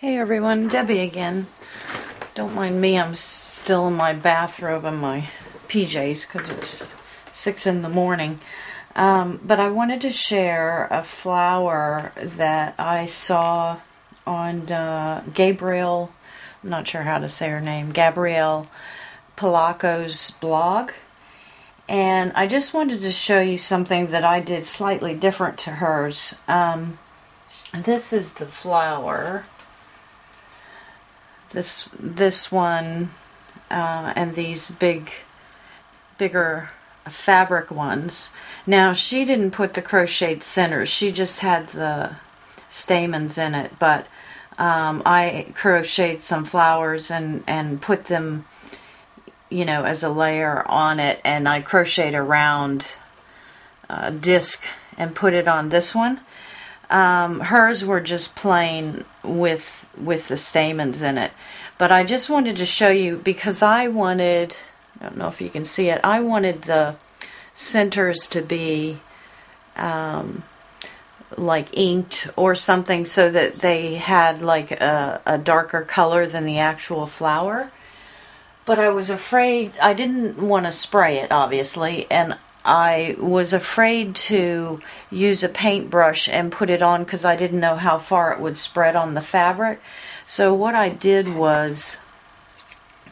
Hey everyone, Debbie again. Don't mind me, I'm still in my bathrobe and my PJs because it's 6 in the morning. But I wanted to share a flower that I saw on Gabrielle, I'm not sure how to say her name, Gabrielle Palaco's blog. And I just wanted to show you something that I did slightly different to hers. This is the flower. This one and these bigger fabric ones. Now she didn't put the crocheted centers. She just had the stamens in it. But I crocheted some flowers and put them, you know, as a layer on it. And I crocheted a round disc and put it on this one. Hers were just plain with the stamens in it. But I just wanted to show you because I wanted, I don't know if you can see it, I wanted the centers to be like inked or something so that they had like a darker color than the actual flower. But I was afraid, I didn't want to spray it obviously, and I was afraid to use a paintbrush and put it on because I didn't know how far it would spread on the fabric. So what I did was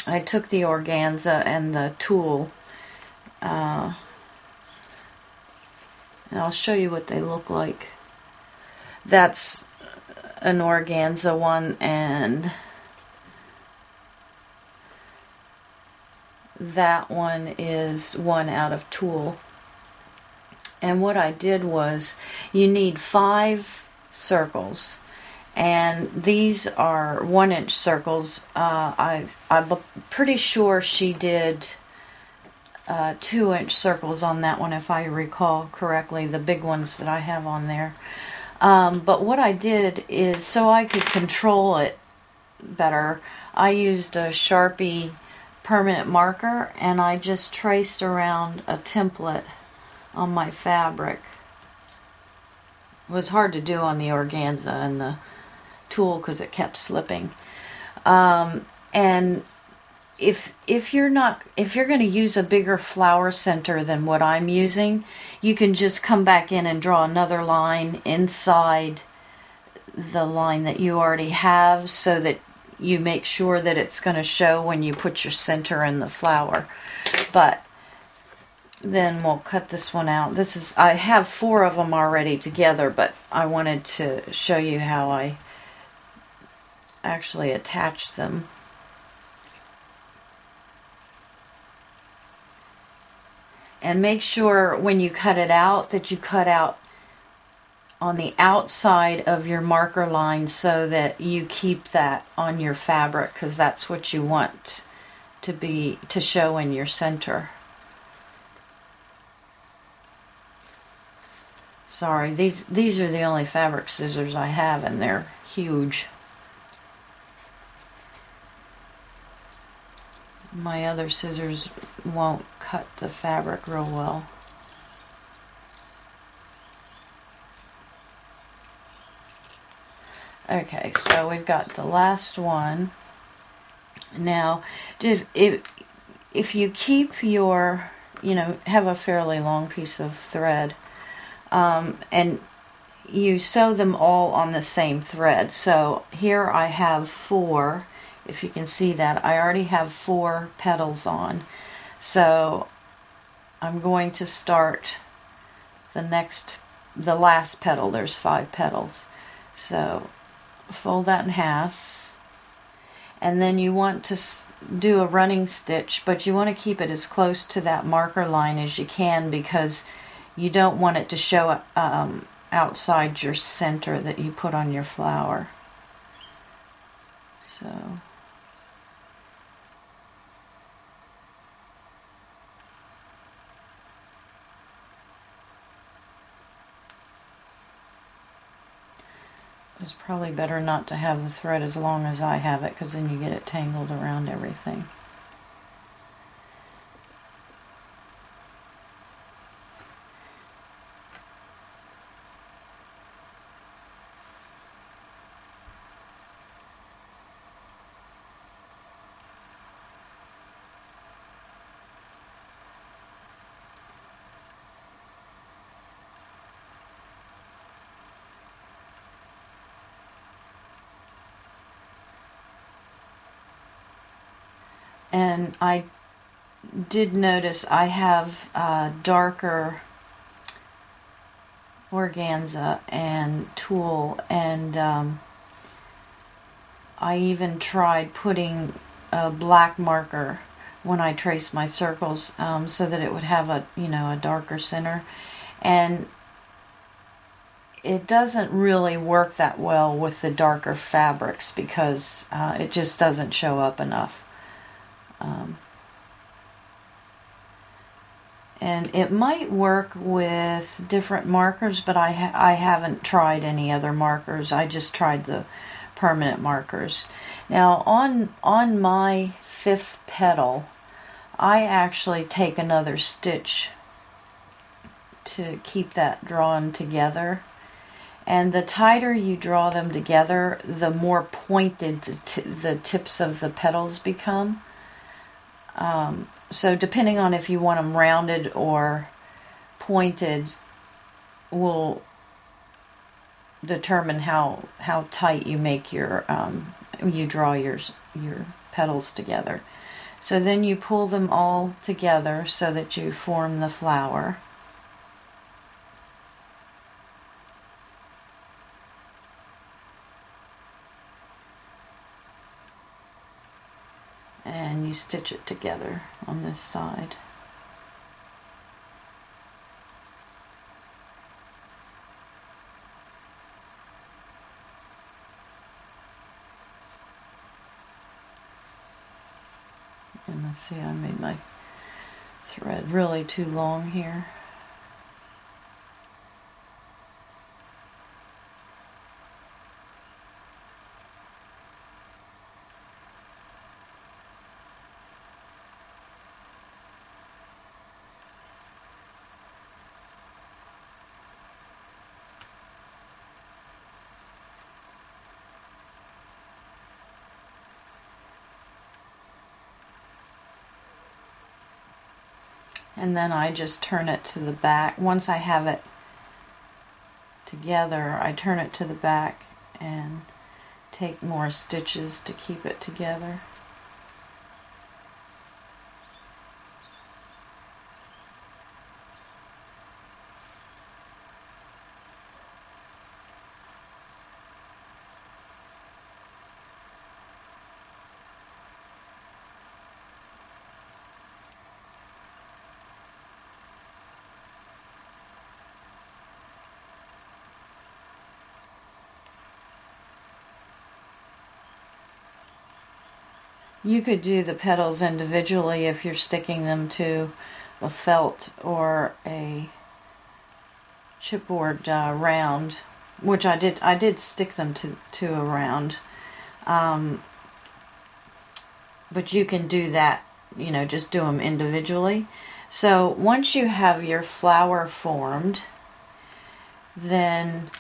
I took the organza and the tulle, and I'll show you what they look like. That's an organza one, and that one is one out of tulle. And what I did was, you need 5 circles, and these are 1-inch circles. I'm pretty sure she did 2-inch circles on that one, if I recall correctly, the big ones that I have on there. But what I did is, so I could control it better, I used a Sharpie permanent marker, and I just traced around a template on my fabric. It was hard to do on the organza and the tulle because it kept slipping. And if you're going to use a bigger flower center than what I'm using, you can just come back in and draw another line inside the line that you already have, so that you make sure that it's going to show when you put your center in the flower. But then we'll cut this one out. I have 4 of them already together, but I wanted to show you how I actually attach them. And make sure when you cut it out that you cut out on the outside of your marker line so that you keep that on your fabric, because that's what you want to show in your center. Sorry, these are the only fabric scissors I have, and they're huge. My other scissors won't cut the fabric real well. Okay, so we've got the last one. Now, if you keep your, have a fairly long piece of thread, and you sew them all on the same thread. So here I have 4, if you can see that. I already have 4 petals on. So I'm going to start the last petal. There's 5 petals. So fold that in half, and then you want to do a running stitch, but you want to keep it as close to that marker line as you can, because you don't want it to show outside your center that you put on your flower. So it's probably better not to have the thread as long as I have it, because then you get it tangled around everything. And I did notice I have darker organza and tulle, and I even tried putting a black marker when I trace my circles, so that it would have a darker center, and it doesn't really work that well with the darker fabrics because it just doesn't show up enough. And it might work with different markers, but I haven't tried any other markers. I just tried the permanent markers. Now on my 5th petal, I actually take another stitch to keep that drawn together. And the tighter you draw them together, the more pointed the tips of the petals become. So depending on if you want them rounded or pointed will determine how tight you make your you draw your petals together. So then you pull them all together so that you form the flower. And you stitch it together on this side. And let's see, I made my thread really too long here. And then I just turn it to the back. Once I have it together, I turn it to the back and take more stitches to keep it together. You could do the petals individually if you're sticking them to a felt or a chipboard round, which I did stick them to a round. But you can do that, just do them individually. So once you have your flower formed, then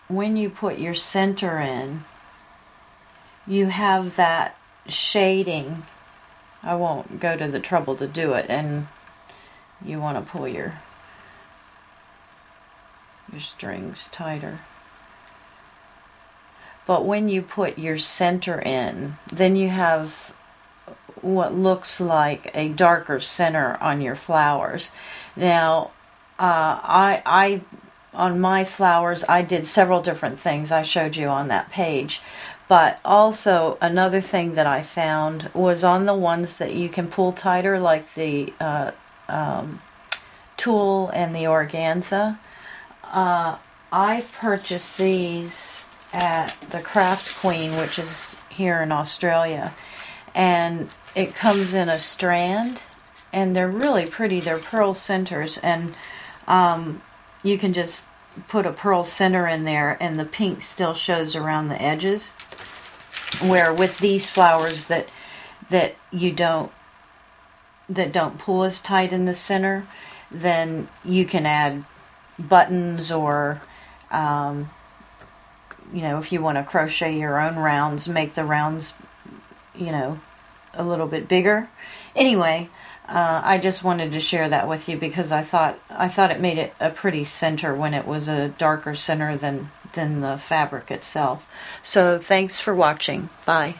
when you put your center in, you have that shading. I won't go to the trouble to do it, and you want to pull your strings tighter. But when you put your center in, then you have what looks like a darker center on your flowers. Now, I on my flowers, I did several different things I showed you on that page. But also another thing that I found was on the ones that you can pull tighter, like the tulle and the organza. I purchased these at the Craft Queen, which is here in Australia, and it comes in a strand, and they're really pretty. They're pearl centers, and you can just put a pearl center in there, and the pink still shows around the edges. Where with these flowers that don't pull as tight in the center, then you can add buttons, or if you want to crochet your own rounds, make the rounds a little bit bigger. Anyway, I just wanted to share that with you because I thought it made it a pretty center when it was a darker center than the fabric itself. So thanks for watching. Bye.